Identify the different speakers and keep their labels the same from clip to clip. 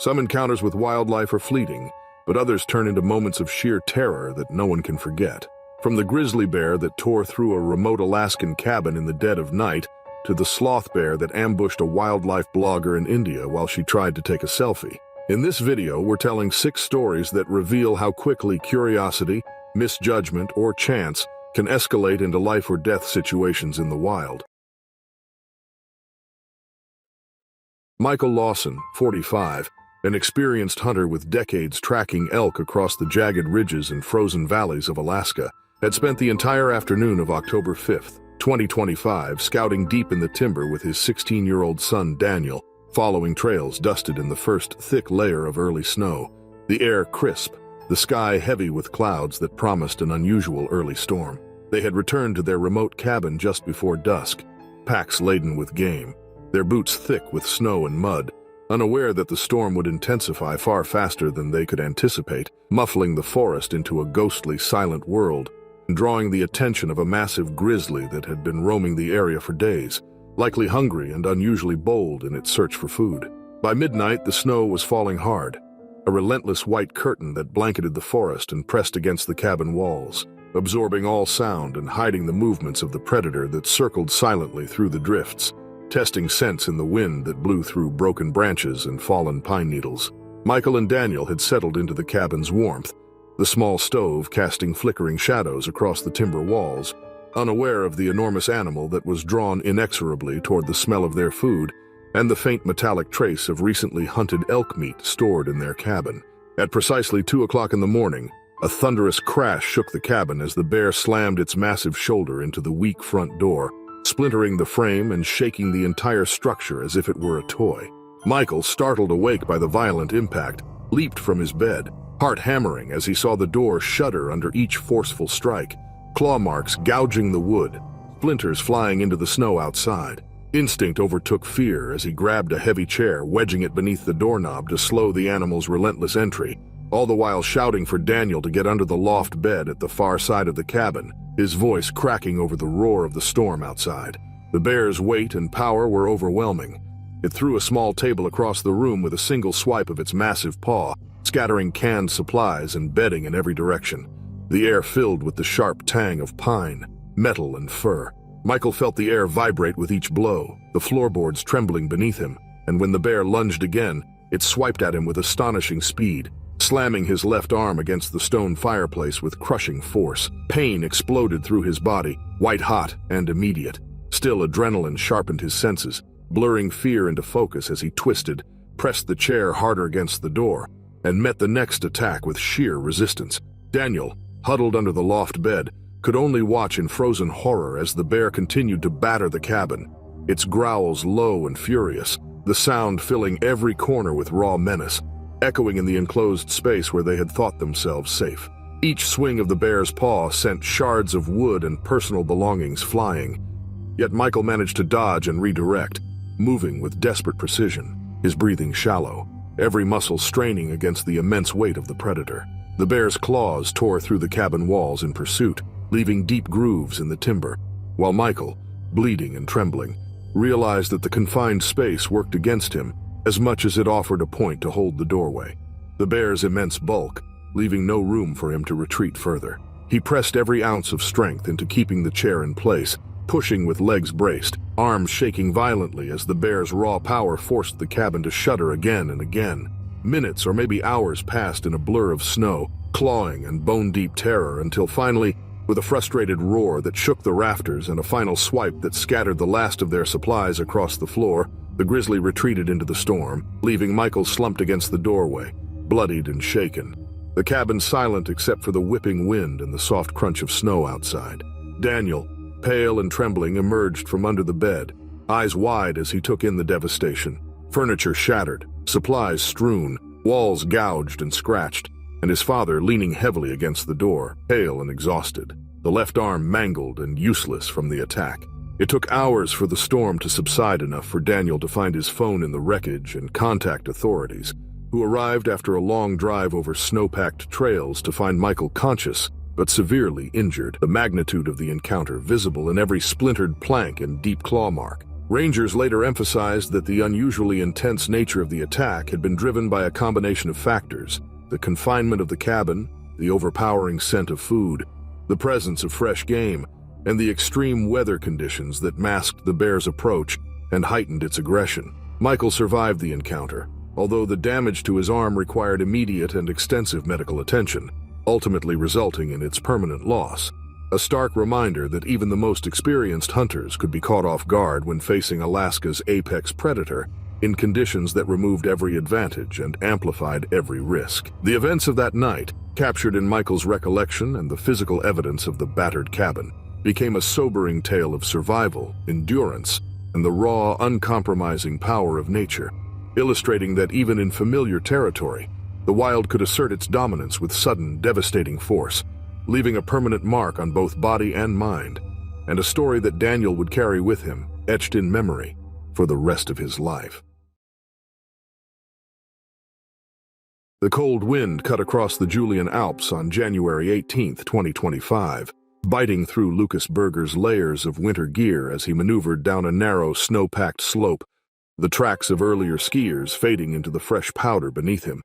Speaker 1: Some encounters with wildlife are fleeting, but others turn into moments of sheer terror that no one can forget. From the grizzly bear that tore through a remote Alaskan cabin in the dead of night, to the sloth bear that ambushed a wildlife blogger in India while she tried to take a selfie. In this video, we're telling 6 stories that reveal how quickly curiosity, misjudgment, or chance can escalate into life or death situations in the wild. Michael Lawson, 45, an experienced hunter with decades tracking elk across the jagged ridges and frozen valleys of Alaska, had spent the entire afternoon of October 5th, 2025, scouting deep in the timber with his 16-year-old son Daniel, following trails dusted in the first thick layer of early snow, the air crisp, the sky heavy with clouds that promised an unusual early storm. They had returned to their remote cabin just before dusk, packs laden with game, their boots thick with snow and mud, unaware that the storm would intensify far faster than they could anticipate, muffling the forest into a ghostly, silent world, and drawing the attention of a massive grizzly that had been roaming the area for days, likely hungry and unusually bold in its search for food. By midnight, the snow was falling hard, a relentless white curtain that blanketed the forest and pressed against the cabin walls, absorbing all sound and hiding the movements of the predator that circled silently through the drifts, testing scents in the wind that blew through broken branches and fallen pine needles. Michael and Daniel had settled into the cabin's warmth, the small stove casting flickering shadows across the timber walls, unaware of the enormous animal that was drawn inexorably toward the smell of their food and the faint metallic trace of recently hunted elk meat stored in their cabin. At precisely 2 o'clock in the morning, a thunderous crash shook the cabin as the bear slammed its massive shoulder into the weak front door, splintering the frame and shaking the entire structure as if it were a toy. Michael, startled awake by the violent impact, leaped from his bed, heart hammering as he saw the door shudder under each forceful strike, claw marks gouging the wood, splinters flying into the snow outside. Instinct overtook fear as he grabbed a heavy chair, wedging it beneath the doorknob to slow the animal's relentless entry, all the while shouting for Daniel to get under the loft bed at the far side of the cabin, his voice cracking over the roar of the storm outside. The bear's weight and power were overwhelming. It threw a small table across the room with a single swipe of its massive paw, scattering canned supplies and bedding in every direction, the air filled with the sharp tang of pine, metal, and fur. Michael felt the air vibrate with each blow, the floorboards trembling beneath him, and when the bear lunged again, it swiped at him with astonishing speed, slamming his left arm against the stone fireplace with crushing force. Pain exploded through his body, white-hot and immediate. Still, adrenaline sharpened his senses, blurring fear into focus as he twisted, pressed the chair harder against the door, and met the next attack with sheer resistance. Daniel, huddled under the loft bed, could only watch in frozen horror as the bear continued to batter the cabin, its growls low and furious, the sound filling every corner with raw menace, echoing in the enclosed space where they had thought themselves safe. Each swing of the bear's paw sent shards of wood and personal belongings flying. Yet Michael managed to dodge and redirect, moving with desperate precision, his breathing shallow, every muscle straining against the immense weight of the predator. The bear's claws tore through the cabin walls in pursuit, leaving deep grooves in the timber, while Michael, bleeding and trembling, realized that the confined space worked against him as much as it offered a point to hold the doorway. The bear's immense bulk, leaving no room for him to retreat further. He pressed every ounce of strength into keeping the chair in place, pushing with legs braced, arms shaking violently as the bear's raw power forced the cabin to shudder again and again. Minutes or maybe hours passed in a blur of snow, clawing and bone-deep terror until finally, with a frustrated roar that shook the rafters and a final swipe that scattered the last of their supplies across the floor, the grizzly retreated into the storm, leaving Michael slumped against the doorway, bloodied and shaken, the cabin silent except for the whipping wind and the soft crunch of snow outside. Daniel, pale and trembling, emerged from under the bed, eyes wide as he took in the devastation. Furniture shattered, supplies strewn, walls gouged and scratched, and his father leaning heavily against the door, pale and exhausted, the left arm mangled and useless from the attack. It took hours for the storm to subside enough for Daniel to find his phone in the wreckage and contact authorities, who arrived after a long drive over snow-packed trails to find Michael conscious but severely injured, the magnitude of the encounter visible in every splintered plank and deep claw mark. Rangers later emphasized that the unusually intense nature of the attack had been driven by a combination of factors: the confinement of the cabin, the overpowering scent of food, the presence of fresh game, and the extreme weather conditions that masked the bear's approach and heightened its aggression. Michael survived the encounter, although the damage to his arm required immediate and extensive medical attention, ultimately resulting in its permanent loss. A stark reminder that even the most experienced hunters could be caught off guard when facing Alaska's apex predator in conditions that removed every advantage and amplified every risk. The events of that night, captured in Michael's recollection and the physical evidence of the battered cabin, became a sobering tale of survival, endurance, and the raw, uncompromising power of nature, illustrating that even in familiar territory, the wild could assert its dominance with sudden, devastating force, leaving a permanent mark on both body and mind, and a story that Daniel would carry with him, etched in memory, for the rest of his life. The cold wind cut across the Julian Alps on January 18, 2025, biting through Lucas Berger's layers of winter gear as he maneuvered down a narrow, snow-packed slope, the tracks of earlier skiers fading into the fresh powder beneath him,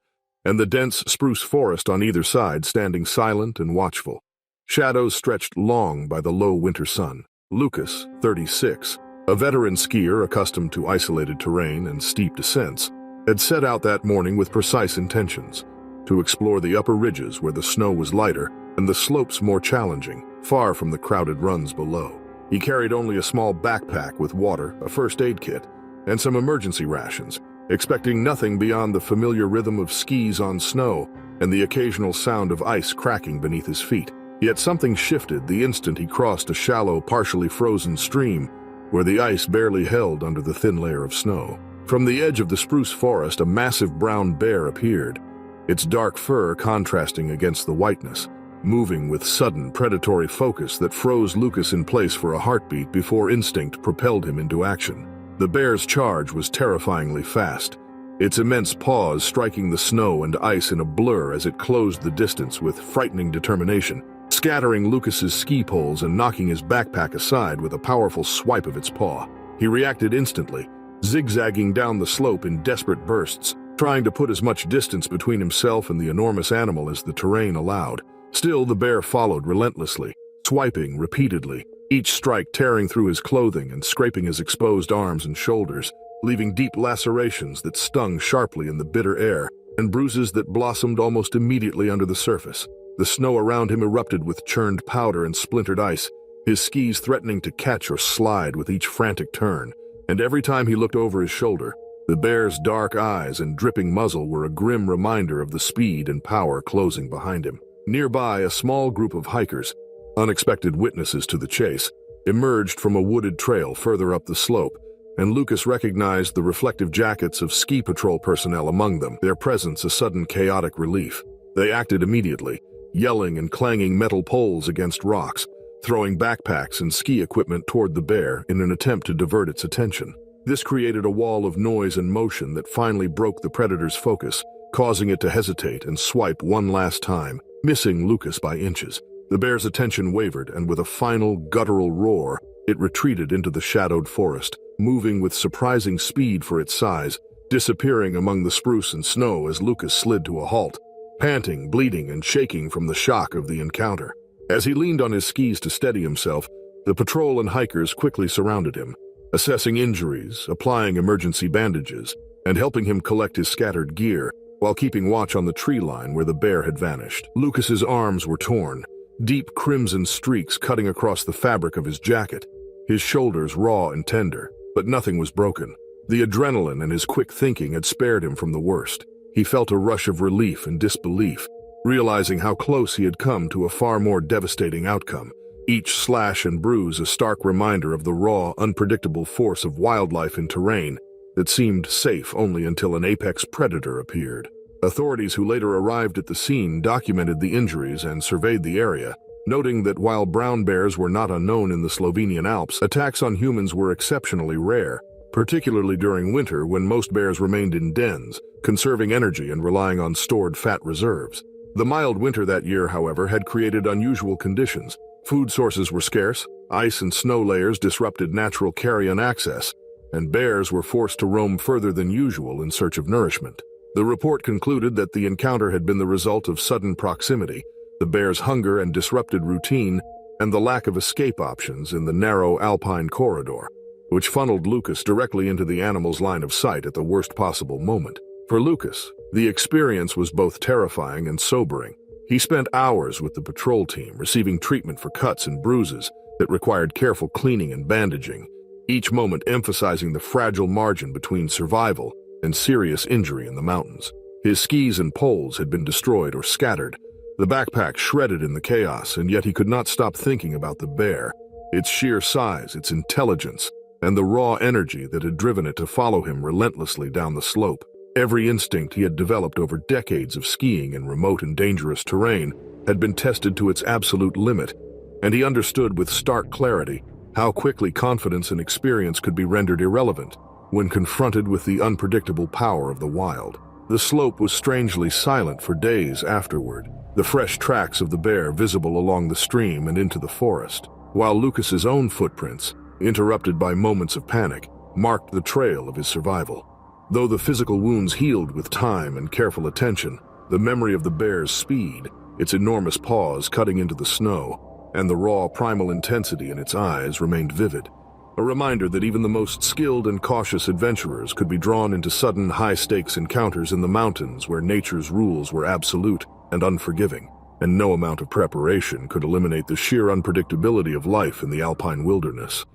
Speaker 1: and the dense spruce forest on either side standing silent and watchful. Shadows stretched long by the low winter sun. Lucas, 36, a veteran skier accustomed to isolated terrain and steep descents, had set out that morning with precise intentions: to explore the upper ridges where the snow was lighter and the slopes more challenging, far from the crowded runs below. He carried only a small backpack with water, a first aid kit, and some emergency rations, expecting nothing beyond the familiar rhythm of skis on snow and the occasional sound of ice cracking beneath his feet. Yet something shifted the instant he crossed a shallow, partially frozen stream where the ice barely held under the thin layer of snow. From the edge of the spruce forest, a massive brown bear appeared, its dark fur contrasting against the whiteness, moving with sudden predatory focus that froze Lucas in place for a heartbeat before instinct propelled him into action. The bear's charge was terrifyingly fast, its immense paws striking the snow and ice in a blur as it closed the distance with frightening determination, scattering Lucas's ski poles and knocking his backpack aside with a powerful swipe of its paw. He reacted instantly, zigzagging down the slope in desperate bursts, trying to put as much distance between himself and the enormous animal as the terrain allowed. Still, the bear followed relentlessly, swiping repeatedly, each strike tearing through his clothing and scraping his exposed arms and shoulders, leaving deep lacerations that stung sharply in the bitter air and bruises that blossomed almost immediately under the surface. The snow around him erupted with churned powder and splintered ice, his skis threatening to catch or slide with each frantic turn. And every time he looked over his shoulder, the bear's dark eyes and dripping muzzle were a grim reminder of the speed and power closing behind him. Nearby, a small group of hikers, unexpected witnesses to the chase, emerged from a wooded trail further up the slope, and Lucas recognized the reflective jackets of ski patrol personnel among them, their presence a sudden chaotic relief. They acted immediately, yelling and clanging metal poles against rocks, throwing backpacks and ski equipment toward the bear in an attempt to divert its attention. This created a wall of noise and motion that finally broke the predator's focus, causing it to hesitate and swipe one last time, missing Lucas by inches. The bear's attention wavered, and with a final guttural roar, it retreated into the shadowed forest, moving with surprising speed for its size, disappearing among the spruce and snow as Lucas slid to a halt, panting, bleeding, and shaking from the shock of the encounter. As he leaned on his skis to steady himself, the patrol and hikers quickly surrounded him, assessing injuries, applying emergency bandages, and helping him collect his scattered gear, while keeping watch on the tree line where the bear had vanished. Lucas's arms were torn, deep crimson streaks cutting across the fabric of his jacket, his shoulders raw and tender, but nothing was broken. The adrenaline and his quick thinking had spared him from the worst. He felt a rush of relief and disbelief, realizing how close he had come to a far more devastating outcome, each slash and bruise a stark reminder of the raw, unpredictable force of wildlife in terrain that seemed safe only until an apex predator appeared. Authorities who later arrived at the scene documented the injuries and surveyed the area, noting that while brown bears were not unknown in the Slovenian Alps, attacks on humans were exceptionally rare, particularly during winter when most bears remained in dens, conserving energy and relying on stored fat reserves. The mild winter that year, however, had created unusual conditions. Food sources were scarce, ice and snow layers disrupted natural carrion access, and bears were forced to roam further than usual in search of nourishment. The report concluded that the encounter had been the result of sudden proximity, the bears' hunger and disrupted routine, and the lack of escape options in the narrow alpine corridor, which funneled Lucas directly into the animal's line of sight at the worst possible moment. For Lucas, the experience was both terrifying and sobering. He spent hours with the patrol team, receiving treatment for cuts and bruises that required careful cleaning and bandaging, each moment emphasizing the fragile margin between survival and serious injury in the mountains. His skis and poles had been destroyed or scattered, the backpack shredded in the chaos, and yet he could not stop thinking about the bear, its sheer size, its intelligence, and the raw energy that had driven it to follow him relentlessly down the slope. Every instinct he had developed over decades of skiing in remote and dangerous terrain had been tested to its absolute limit, and he understood with stark clarity how quickly confidence and experience could be rendered irrelevant when confronted with the unpredictable power of the wild. The slope was strangely silent for days afterward, the fresh tracks of the bear visible along the stream and into the forest, while Lucas's own footprints, interrupted by moments of panic, marked the trail of his survival. Though the physical wounds healed with time and careful attention, the memory of the bear's speed, its enormous paws cutting into the snow, and the raw primal intensity in its eyes remained vivid, a reminder that even the most skilled and cautious adventurers could be drawn into sudden high-stakes encounters in the mountains where nature's rules were absolute and unforgiving, and no amount of preparation could eliminate the sheer unpredictability of life in the alpine wilderness.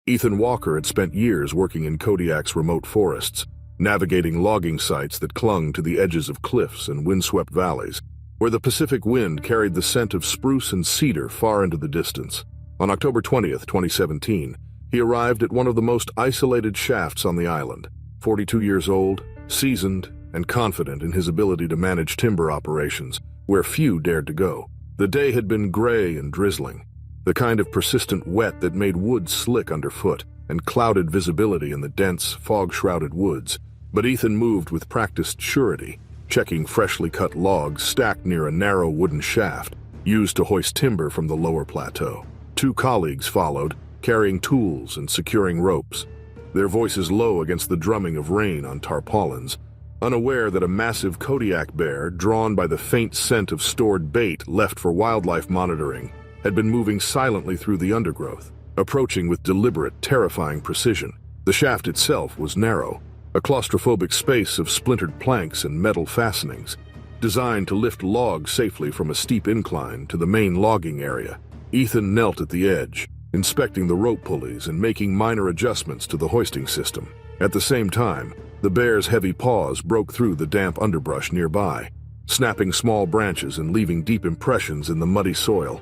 Speaker 1: Ethan Walker had spent years working in Kodiak's remote forests, navigating logging sites that clung to the edges of cliffs and windswept valleys, where the Pacific wind carried the scent of spruce and cedar far into the distance. On October 20th, 2017, he arrived at one of the most isolated shafts on the island. 42 years old, seasoned, and confident in his ability to manage timber operations, where few dared to go. The day had been gray and drizzling, the kind of persistent wet that made wood slick underfoot and clouded visibility in the dense, fog-shrouded woods. But Ethan moved with practiced surety, checking freshly cut logs stacked near a narrow wooden shaft used to hoist timber from the lower plateau. Two colleagues followed, carrying tools and securing ropes, their voices low against the drumming of rain on tarpaulins, unaware that a massive Kodiak bear, drawn by the faint scent of stored bait left for wildlife monitoring, had been moving silently through the undergrowth, approaching with deliberate, terrifying precision. The shaft itself was narrow, a claustrophobic space of splintered planks and metal fastenings, designed to lift logs safely from a steep incline to the main logging area. Ethan knelt at the edge, inspecting the rope pulleys and making minor adjustments to the hoisting system. At the same time, the bear's heavy paws broke through the damp underbrush nearby, snapping small branches and leaving deep impressions in the muddy soil.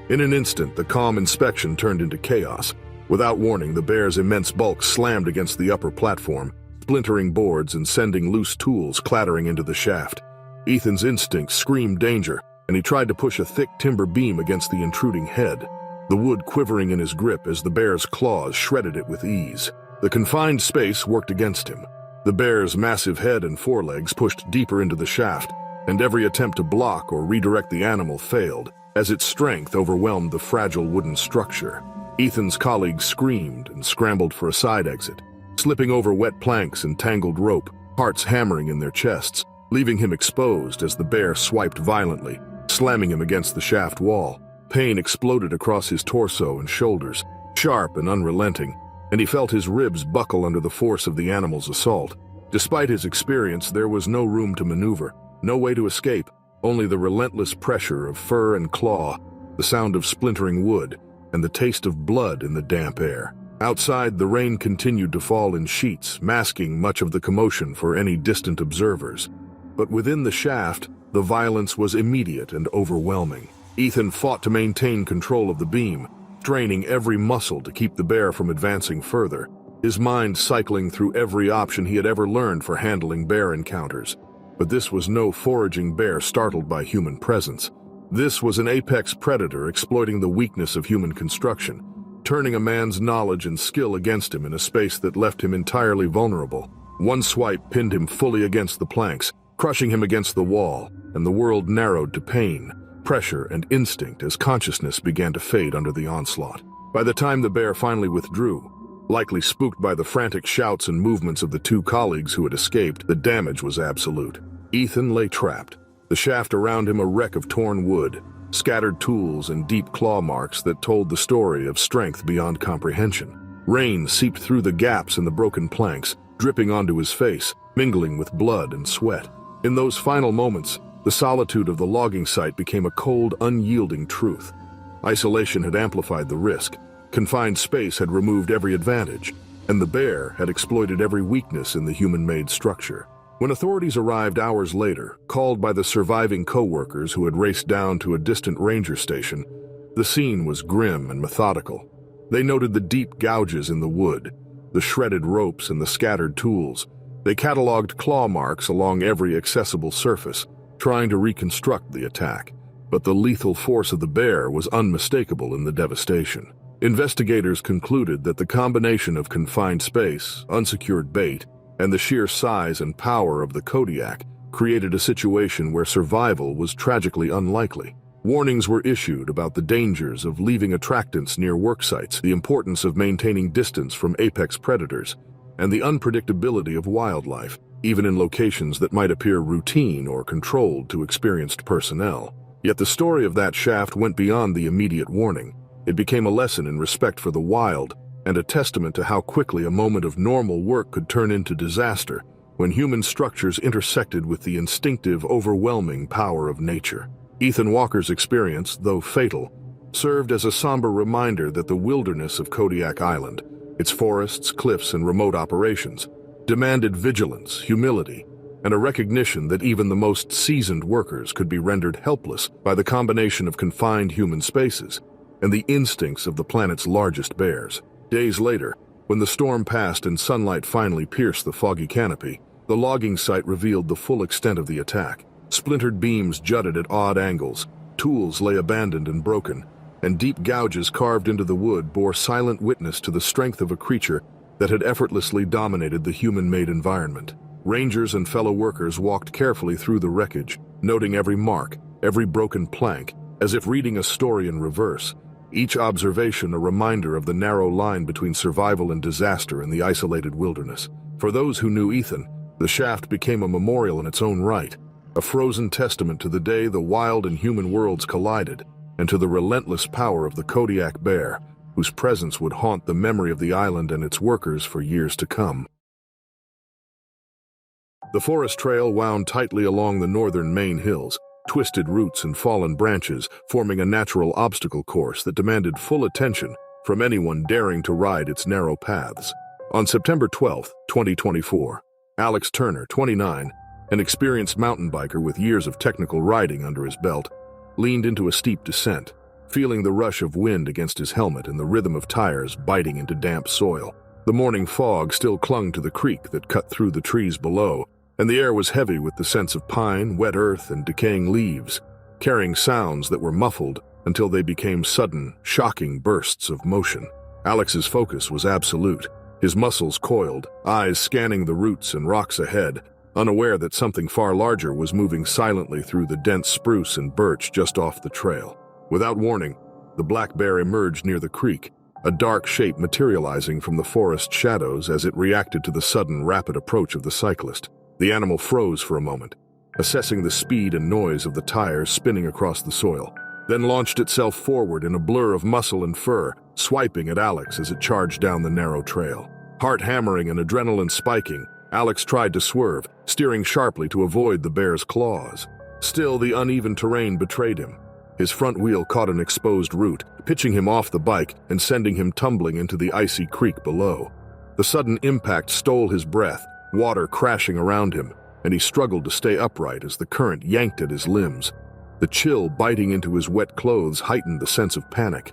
Speaker 1: In an instant, the calm inspection turned into chaos. Without warning, the bear's immense bulk slammed against the upper platform, splintering boards and sending loose tools clattering into the shaft. Ethan's instincts screamed danger, and he tried to push a thick timber beam against the intruding head, the wood quivering in his grip as the bear's claws shredded it with ease. The confined space worked against him. The bear's massive head and forelegs pushed deeper into the shaft, and every attempt to block or redirect the animal failed, as its strength overwhelmed the fragile wooden structure. Ethan's colleagues screamed and scrambled for a side exit, slipping over wet planks and tangled rope, hearts hammering in their chests, leaving him exposed as the bear swiped violently, slamming him against the shaft wall. Pain exploded across his torso and shoulders, sharp and unrelenting, and he felt his ribs buckle under the force of the animal's assault. Despite his experience, there was no room to maneuver, no way to escape, only the relentless pressure of fur and claw, the sound of splintering wood, and the taste of blood in the damp air. Outside, the rain continued to fall in sheets, masking much of the commotion for any distant observers. But within the shaft, the violence was immediate and overwhelming. Ethan fought to maintain control of the beam, straining every muscle to keep the bear from advancing further, his mind cycling through every option he had ever learned for handling bear encounters. But this was no foraging bear startled by human presence. This was an apex predator exploiting the weakness of human construction, turning a man's knowledge and skill against him in a space that left him entirely vulnerable. One swipe pinned him fully against the planks, crushing him against the wall, and the world narrowed to pain, pressure, and instinct as consciousness began to fade under the onslaught. By the time the bear finally withdrew, likely spooked by the frantic shouts and movements of the two colleagues who had escaped, the damage was absolute. Ethan lay trapped, the shaft around him a wreck of torn wood, scattered tools and deep claw marks that told the story of strength beyond comprehension. Rain seeped through the gaps in the broken planks, dripping onto his face, mingling with blood and sweat. In those final moments, the solitude of the logging site became a cold, unyielding truth. Isolation had amplified the risk, confined space had removed every advantage, and the bear had exploited every weakness in the human-made structure. When authorities arrived hours later, called by the surviving co-workers who had raced down to a distant ranger station, the scene was grim and methodical. They noted the deep gouges in the wood, the shredded ropes and the scattered tools. They cataloged claw marks along every accessible surface, trying to reconstruct the attack. But the lethal force of the bear was unmistakable in the devastation. Investigators concluded that the combination of confined space, unsecured bait, and the sheer size and power of the Kodiak created a situation where survival was tragically unlikely. Warnings were issued about the dangers of leaving attractants near work sites, the importance of maintaining distance from apex predators, and the unpredictability of wildlife, even in locations that might appear routine or controlled to experienced personnel. Yet the story of that shaft went beyond the immediate warning. It became a lesson in respect for the wild, and a testament to how quickly a moment of normal work could turn into disaster when human structures intersected with the instinctive, overwhelming power of nature. Ethan Walker's experience, though fatal, served as a somber reminder that the wilderness of Kodiak Island, its forests, cliffs, and remote operations, demanded vigilance, humility, and a recognition that even the most seasoned workers could be rendered helpless by the combination of confined human spaces and the instincts of the planet's largest bears. Days later, when the storm passed and sunlight finally pierced the foggy canopy, the logging site revealed the full extent of the attack. Splintered beams jutted at odd angles, tools lay abandoned and broken, and deep gouges carved into the wood bore silent witness to the strength of a creature that had effortlessly dominated the human-made environment. Rangers and fellow workers walked carefully through the wreckage, noting every mark, every broken plank, as if reading a story in reverse, each observation a reminder of the narrow line between survival and disaster in the isolated wilderness. For those who knew Ethan, the shaft became a memorial in its own right, a frozen testament to the day the wild and human worlds collided, and to the relentless power of the Kodiak bear, whose presence would haunt the memory of the island and its workers for years to come. The forest trail wound tightly along the northern Maine hills, twisted roots and fallen branches forming a natural obstacle course that demanded full attention from anyone daring to ride its narrow paths. On September 12, 2024, Alex Turner, 29, an experienced mountain biker with years of technical riding under his belt, leaned into a steep descent, feeling the rush of wind against his helmet and the rhythm of tires biting into damp soil. The morning fog still clung to the creek that cut through the trees below, and the air was heavy with the sense of pine, wet earth, and decaying leaves, carrying sounds that were muffled until they became sudden, shocking bursts of motion. Alex's focus was absolute, his muscles coiled, eyes scanning the roots and rocks ahead, unaware that something far larger was moving silently through the dense spruce and birch just off the trail. Without warning, the black bear emerged near the creek, a dark shape materializing from the forest shadows as it reacted to the sudden, rapid approach of the cyclist. The animal froze for a moment, assessing the speed and noise of the tires spinning across the soil, then launched itself forward in a blur of muscle and fur, swiping at Alex as it charged down the narrow trail. Heart hammering and adrenaline spiking, Alex tried to swerve, steering sharply to avoid the bear's claws. Still, the uneven terrain betrayed him. His front wheel caught an exposed root, pitching him off the bike and sending him tumbling into the icy creek below. The sudden impact stole his breath, water crashing around him, and he struggled to stay upright as the current yanked at his limbs. The chill biting into his wet clothes heightened the sense of panic.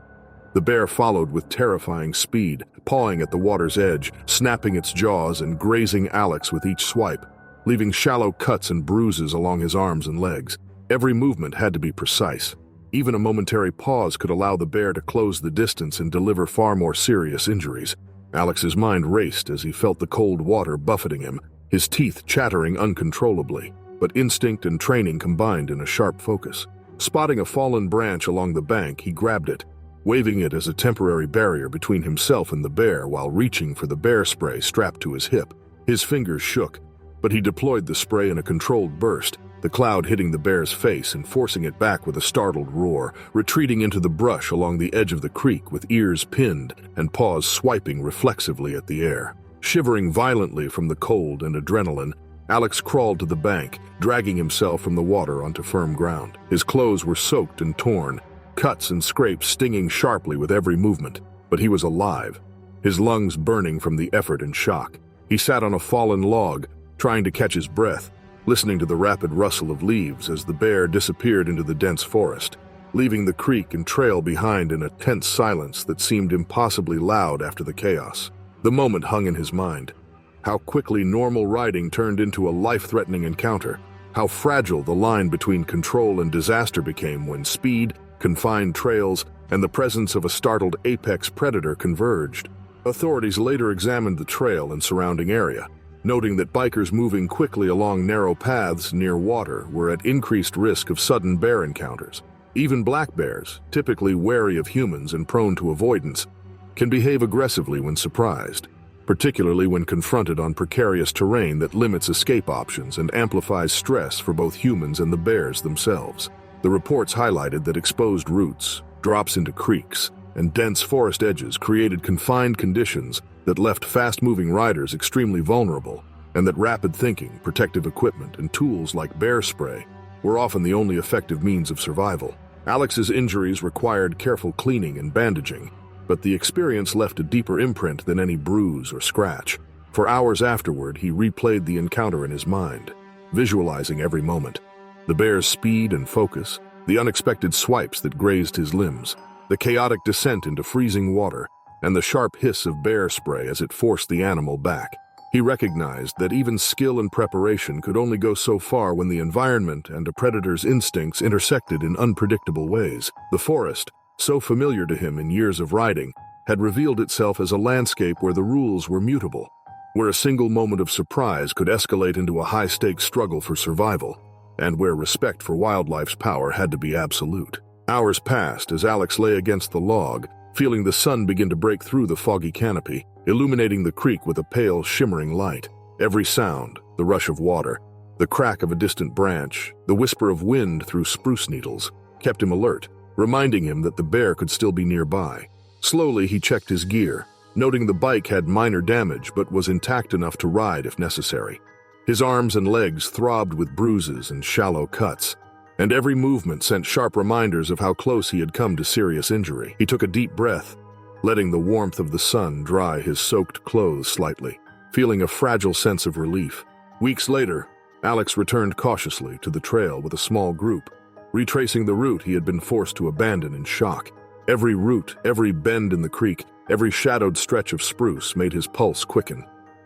Speaker 1: The bear followed with terrifying speed, pawing at the water's edge, snapping its jaws and grazing Alex with each swipe, leaving shallow cuts and bruises along his arms and legs. Every movement had to be precise. Even a momentary pause could allow the bear to close the distance and deliver far more serious injuries. Alex's mind raced as he felt the cold water buffeting him, his teeth chattering uncontrollably, but instinct and training combined in a sharp focus. Spotting a fallen branch along the bank, he grabbed it, waving it as a temporary barrier between himself and the bear while reaching for the bear spray strapped to his hip. His fingers shook, but he deployed the spray in a controlled burst, the cloud hitting the bear's face and forcing it back with a startled roar, retreating into the brush along the edge of the creek with ears pinned and paws swiping reflexively at the air. Shivering violently from the cold and adrenaline, Alex crawled to the bank, dragging himself from the water onto firm ground. His clothes were soaked and torn, cuts and scrapes stinging sharply with every movement, but he was alive, his lungs burning from the effort and shock. He sat on a fallen log, trying to catch his breath, listening to the rapid rustle of leaves as the bear disappeared into the dense forest, leaving the creek and trail behind in a tense silence that seemed impossibly loud after the chaos. The moment hung in his mind. How quickly normal riding turned into a life-threatening encounter, how fragile the line between control and disaster became when speed, confined trails, and the presence of a startled apex predator converged. Authorities later examined the trail and surrounding area, noting that bikers moving quickly along narrow paths near water were at increased risk of sudden bear encounters. Even black bears, typically wary of humans and prone to avoidance, can behave aggressively when surprised, particularly when confronted on precarious terrain that limits escape options and amplifies stress for both humans and the bears themselves. The reports highlighted that exposed roots, drops into creeks, and dense forest edges created confined conditions that left fast-moving riders extremely vulnerable, and that rapid thinking, protective equipment, and tools like bear spray were often the only effective means of survival. Alex's injuries required careful cleaning and bandaging, but the experience left a deeper imprint than any bruise or scratch. For hours afterward, he replayed the encounter in his mind, visualizing every moment. The bear's speed and focus, the unexpected swipes that grazed his limbs, the chaotic descent into freezing water, and the sharp hiss of bear spray as it forced the animal back. He recognized that even skill and preparation could only go so far when the environment and a predator's instincts intersected in unpredictable ways. The forest, so familiar to him in years of riding, had revealed itself as a landscape where the rules were mutable, where a single moment of surprise could escalate into a high-stakes struggle for survival, and where respect for wildlife's power had to be absolute. Hours passed as Alex lay against the log, feeling the sun begin to break through the foggy canopy, illuminating the creek with a pale, shimmering light. Every sound, the rush of water, the crack of a distant branch, the whisper of wind through spruce needles, kept him alert, reminding him that the bear could still be nearby. Slowly, he checked his gear, noting the bike had minor damage but was intact enough to ride if necessary. His arms and legs throbbed with bruises and shallow cuts, and every movement sent sharp reminders of how close he had come to serious injury. He took a deep breath, letting the warmth of the sun dry his soaked clothes slightly, feeling a fragile sense of relief. Weeks later, Alex returned cautiously to the trail with a small group, retracing the route he had been forced to abandon in shock. Every root, every bend in the creek, every shadowed stretch of spruce made his pulse quicken,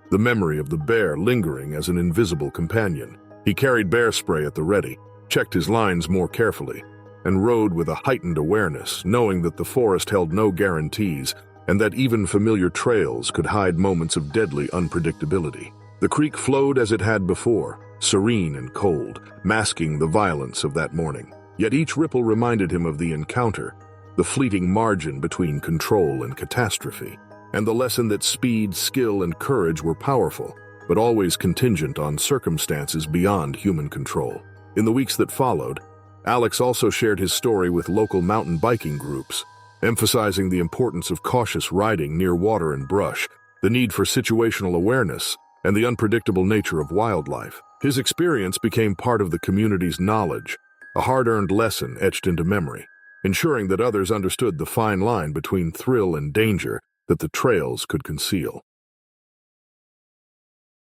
Speaker 1: the memory of the bear lingering as an invisible companion. He carried bear spray at the ready, checked his lines more carefully, and rode with a heightened awareness, knowing that the forest held no guarantees and that even familiar trails could hide moments of deadly unpredictability. The creek flowed as it had before, serene and cold, masking the violence of that morning. Yet each ripple reminded him of the encounter, the fleeting margin between control and catastrophe, and the lesson that speed, skill, and courage were powerful, but always contingent on circumstances beyond human control. In the weeks that followed, Alex also shared his story with local mountain biking groups, emphasizing the importance of cautious riding near water and brush, the need for situational awareness, and the unpredictable nature of wildlife. His experience became part of the community's knowledge, a hard-earned lesson etched into memory, ensuring that others understood the fine line between thrill and danger that the trails could conceal.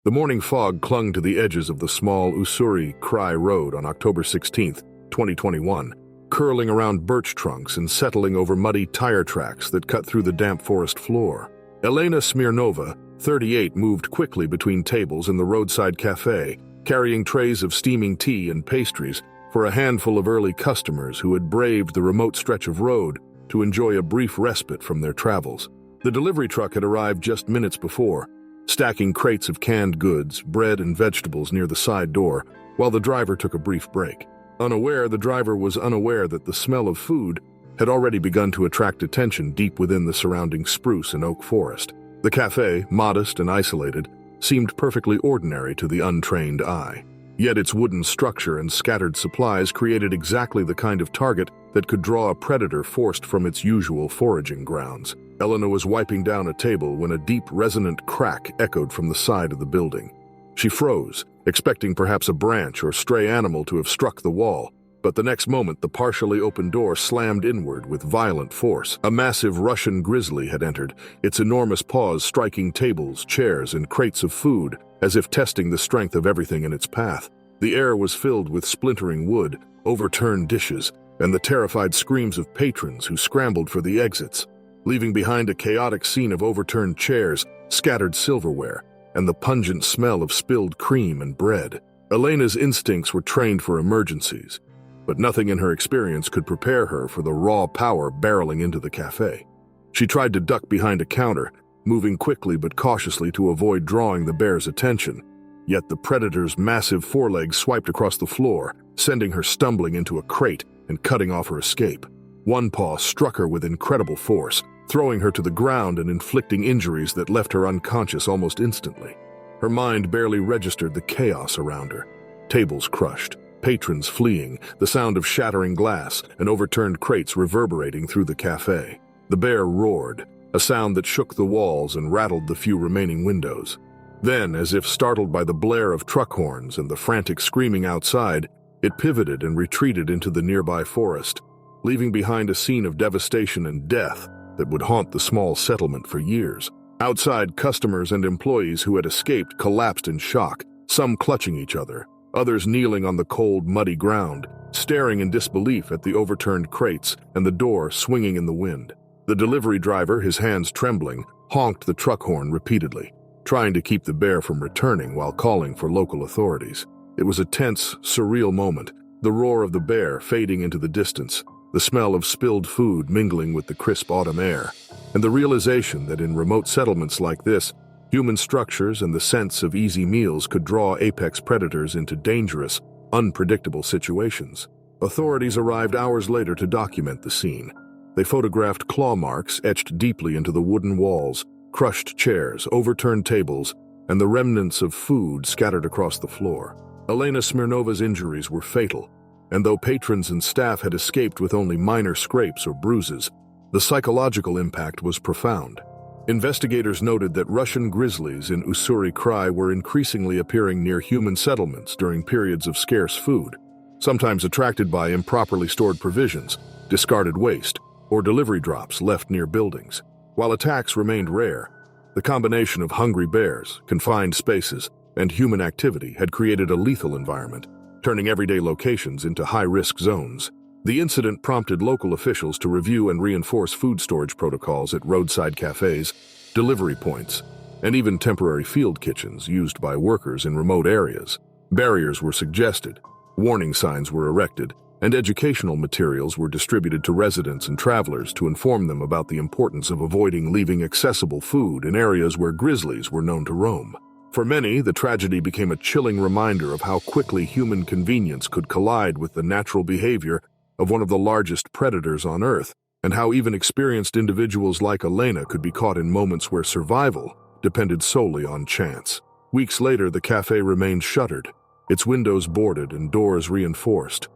Speaker 1: The morning fog clung to the edges of the small Ussuri-Krai Road on October 16, 2021, curling around birch trunks and settling over muddy tire tracks that cut through the damp forest floor. Elena Smirnova, 38, moved quickly between tables in the roadside cafe, carrying trays of steaming tea and pastries for a handful of early customers who had braved the remote stretch of road to enjoy a brief respite from their travels. The delivery truck had arrived just minutes before, stacking crates of canned goods, bread and vegetables near the side door, while the driver took a brief break. The driver was unaware that the smell of food had already begun to attract attention deep within the surrounding spruce and oak forest. The cafe, modest and isolated, seemed perfectly ordinary to the untrained eye. Yet its wooden structure and scattered supplies created exactly the kind of target that could draw a predator forced from its usual foraging grounds. Elena was wiping down a table when a deep, resonant crack echoed from the side of the building. She froze, expecting perhaps a branch or stray animal to have struck the wall, but the next moment the partially open door slammed inward with violent force. A massive Russian grizzly had entered, its enormous paws striking tables, chairs, and crates of food, as if testing the strength of everything in its path. The air was filled with splintering wood, overturned dishes, and the terrified screams of patrons who scrambled for the exits, leaving behind a chaotic scene of overturned chairs, scattered silverware, and the pungent smell of spilled cream and bread. Elena's instincts were trained for emergencies, but nothing in her experience could prepare her for the raw power barreling into the cafe. She tried to duck behind a counter, moving quickly but cautiously to avoid drawing the bear's attention. Yet the predator's massive forelegs swiped across the floor, sending her stumbling into a crate and cutting off her escape. One paw struck her with incredible force, throwing her to the ground and inflicting injuries that left her unconscious almost instantly. Her mind barely registered the chaos around her. Tables crushed, patrons fleeing, the sound of shattering glass and overturned crates reverberating through the cafe. The bear roared, a sound that shook the walls and rattled the few remaining windows. Then, as if startled by the blare of truck horns and the frantic screaming outside, it pivoted and retreated into the nearby forest, leaving behind a scene of devastation and death that would haunt the small settlement for years. Outside, customers and employees who had escaped collapsed in shock, some clutching each other, others kneeling on the cold, muddy ground, staring in disbelief at the overturned crates and the door swinging in the wind. The delivery driver, his hands trembling, honked the truck horn repeatedly, trying to keep the bear from returning while calling for local authorities. It was a tense, surreal moment, the roar of the bear fading into the distance, the smell of spilled food mingling with the crisp autumn air, and the realization that in remote settlements like this, human structures and the sense of easy meals could draw apex predators into dangerous, unpredictable situations. Authorities arrived hours later to document the scene. They photographed claw marks etched deeply into the wooden walls, crushed chairs, overturned tables, and the remnants of food scattered across the floor. Elena Smirnova's injuries were fatal, and though patrons and staff had escaped with only minor scrapes or bruises, the psychological impact was profound. Investigators noted that Russian grizzlies in Ussuri Krai were increasingly appearing near human settlements during periods of scarce food, sometimes attracted by improperly stored provisions, discarded waste, or delivery drops left near buildings. While attacks remained rare, the combination of hungry bears, confined spaces, and human activity had created a lethal environment, turning everyday locations into high-risk zones. The incident prompted local officials to review and reinforce food storage protocols at roadside cafes, delivery points, and even temporary field kitchens used by workers in remote areas. Barriers were suggested, warning signs were erected, and educational materials were distributed to residents and travelers to inform them about the importance of avoiding leaving accessible food in areas where grizzlies were known to roam. For many, the tragedy became a chilling reminder of how quickly human convenience could collide with the natural behavior of one of the largest predators on Earth, and how even experienced individuals like Elena could be caught in moments where survival depended solely on chance. Weeks later, the cafe remained shuttered, its windows boarded and doors reinforced,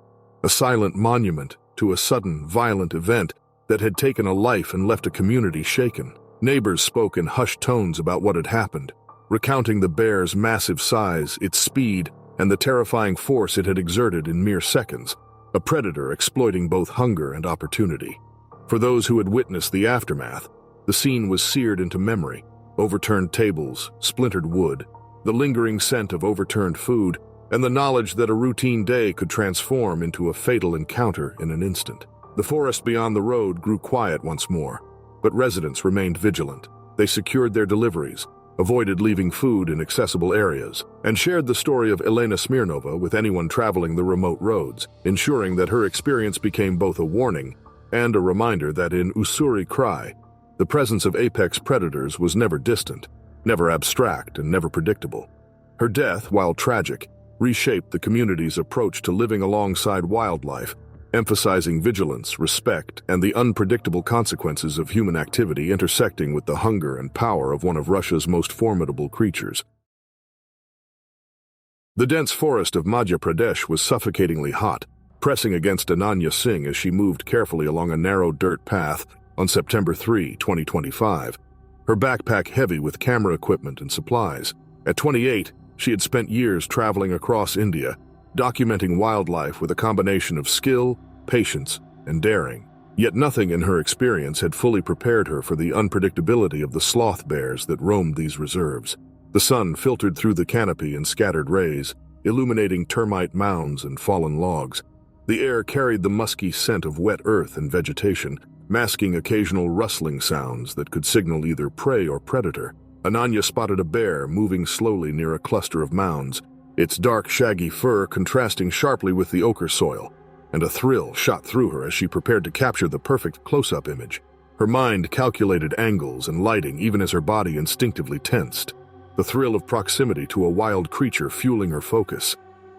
Speaker 1: a silent monument to a sudden, violent event that had taken a life and left a community shaken. Neighbors spoke in hushed tones about what had happened, recounting the bear's massive size, its speed, and the terrifying force it had exerted in mere seconds, a predator exploiting both hunger and opportunity. For those who had witnessed the aftermath, the scene was seared into memory: overturned tables, splintered wood, the lingering scent of overturned food, and the knowledge that a routine day could transform into a fatal encounter in an instant. The forest beyond the road grew quiet once more, but residents remained vigilant. They secured their deliveries, avoided leaving food in accessible areas, and shared the story of Elena Smirnova with anyone traveling the remote roads, ensuring that her experience became both a warning and a reminder that in Ussuri Krai, the presence of apex predators was never distant, never abstract, and never predictable. Her death, while tragic, reshaped the community's approach to living alongside wildlife emphasizing vigilance, respect, and the unpredictable consequences of human activity intersecting with the hunger and power of one of Russia's most formidable creatures. The dense forest of Madhya Pradesh was suffocatingly hot, pressing against Ananya Singh as she moved carefully along a narrow dirt path on September 3, 2025, her backpack heavy with camera equipment and supplies. At 28, she had spent years traveling across India, documenting wildlife with a combination of skill, patience, and daring. Yet nothing in her experience had fully prepared her for the unpredictability of the sloth bears that roamed these reserves. The sun filtered through the canopy in scattered rays, illuminating termite mounds and fallen logs. The air carried the musky scent of wet earth and vegetation, masking occasional rustling sounds that could signal either prey or predator. Ananya spotted a bear moving slowly near a cluster of mounds, its dark, shaggy fur contrasting sharply with the ochre soil, and a thrill shot through her as she prepared to capture the perfect close-up image. Her mind calculated angles and lighting even as her body instinctively tensed, the thrill of proximity to a wild creature fueling her focus.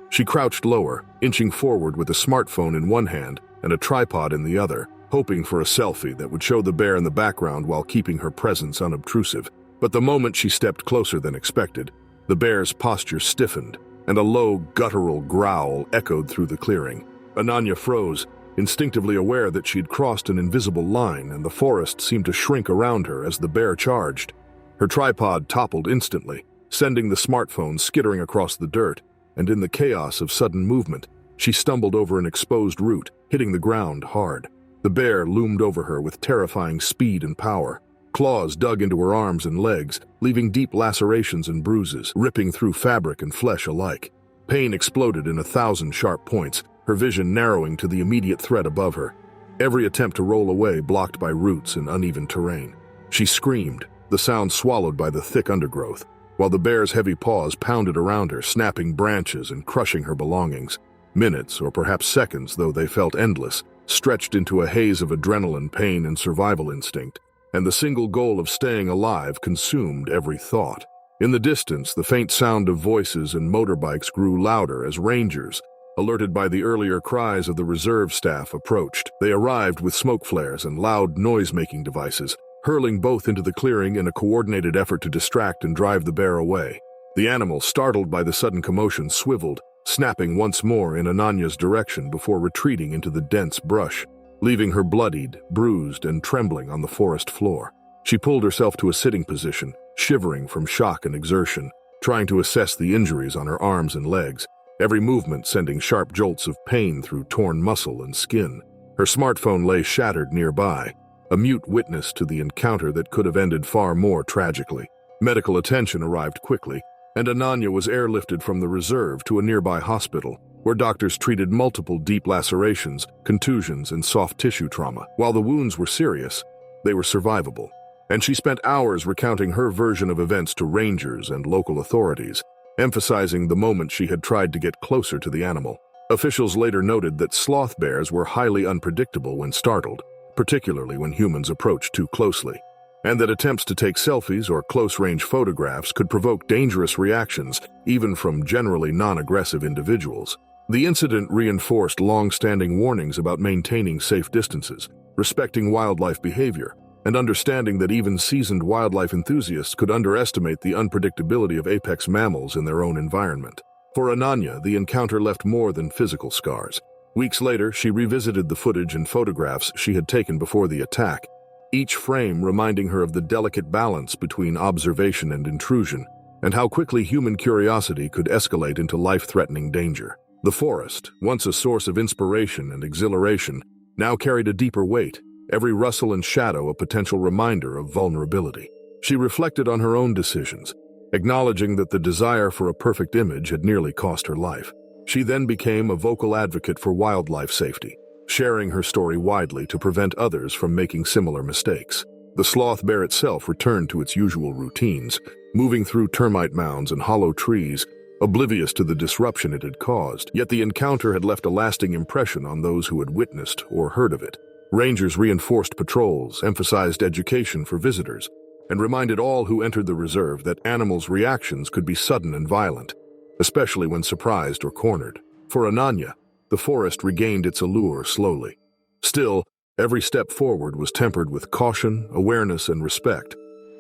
Speaker 1: She crouched lower, inching forward with a smartphone in one hand and a tripod in the other, hoping for a selfie that would show the bear in the background while keeping her presence unobtrusive. But the moment she stepped closer than expected, the bear's posture stiffened, and a low, guttural growl echoed through the clearing. Ananya froze, instinctively aware that she'd crossed an invisible line, and the forest seemed to shrink around her as the bear charged. Her tripod toppled instantly, sending the smartphone skittering across the dirt, and in the chaos of sudden movement, she stumbled over an exposed root, hitting the ground hard. The bear loomed over her with terrifying speed and power. Claws dug into her arms and legs, leaving deep lacerations and bruises, ripping through fabric and flesh alike. Pain exploded in 1,000 sharp points, her vision narrowing to the immediate threat above her. Every attempt to roll away blocked by roots and uneven terrain. She screamed, the sound swallowed by the thick undergrowth, while the bear's heavy paws pounded around her, snapping branches and crushing her belongings. Minutes, or perhaps seconds, though they felt endless, stretched into a haze of adrenaline, pain, and survival instinct, and the single goal of staying alive consumed every thought. In the distance, the faint sound of voices and motorbikes grew louder as rangers, alerted by the earlier cries of the reserve staff, approached. They arrived with smoke flares and loud noise-making devices, hurling both into the clearing in a coordinated effort to distract and drive the bear away. The animal, startled by the sudden commotion, swiveled, snapping once more in Ananya's direction before retreating into the dense brush, leaving her bloodied, bruised, and trembling on the forest floor. She pulled herself to a sitting position, shivering from shock and exertion, trying to assess the injuries on her arms and legs, every movement sending sharp jolts of pain through torn muscle and skin. Her smartphone lay shattered nearby, a mute witness to the encounter that could have ended far more tragically. Medical attention arrived quickly, and Ananya was airlifted from the reserve to a nearby hospital, where doctors treated multiple deep lacerations, contusions, and soft tissue trauma. While the wounds were serious, they were survivable, and she spent hours recounting her version of events to rangers and local authorities, emphasizing the moment she had tried to get closer to the animal. Officials later noted that sloth bears were highly unpredictable when startled, particularly when humans approached too closely, and that attempts to take selfies or close-range photographs could provoke dangerous reactions, even from generally non-aggressive individuals. The incident reinforced long-standing warnings about maintaining safe distances, respecting wildlife behavior, and understanding that even seasoned wildlife enthusiasts could underestimate the unpredictability of apex mammals in their own environment. For Ananya, the encounter left more than physical scars. Weeks later, she revisited the footage and photographs she had taken before the attack, each frame reminding her of the delicate balance between observation and intrusion, and how quickly human curiosity could escalate into life-threatening danger. The forest, once a source of inspiration and exhilaration, now carried a deeper weight, every rustle and shadow a potential reminder of vulnerability. She reflected on her own decisions, acknowledging that the desire for a perfect image had nearly cost her life. She then became a vocal advocate for wildlife safety, sharing her story widely to prevent others from making similar mistakes. The sloth bear itself returned to its usual routines, moving through termite mounds and hollow trees, oblivious to the disruption it had caused. Yet the encounter had left a lasting impression on those who had witnessed or heard of it. Rangers reinforced patrols, emphasized education for visitors, and reminded all who entered the reserve that animals' reactions could be sudden and violent, especially when surprised or cornered. For Ananya, the forest regained its allure slowly. Still, every step forward was tempered with caution, awareness, and respect,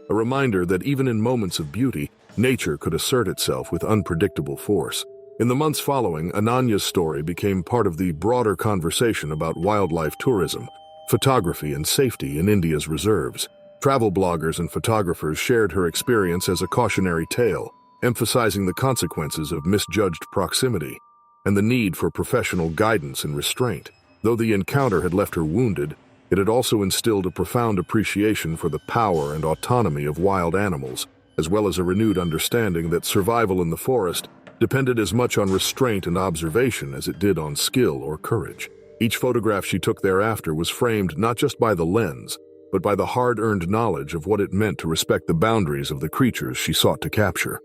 Speaker 1: a reminder that even in moments of beauty, nature could assert itself with unpredictable force. In the months following, Ananya's story became part of the broader conversation about wildlife tourism, photography, and safety in India's reserves. Travel bloggers and photographers shared her experience as a cautionary tale, emphasizing the consequences of misjudged proximity and the need for professional guidance and restraint. Though the encounter had left her wounded, it had also instilled a profound appreciation for the power and autonomy of wild animals, as well as a renewed understanding that survival in the forest depended as much on restraint and observation as it did on skill or courage. Each photograph she took thereafter was framed not just by the lens, but by the hard-earned knowledge of what it meant to respect the boundaries of the creatures she sought to capture.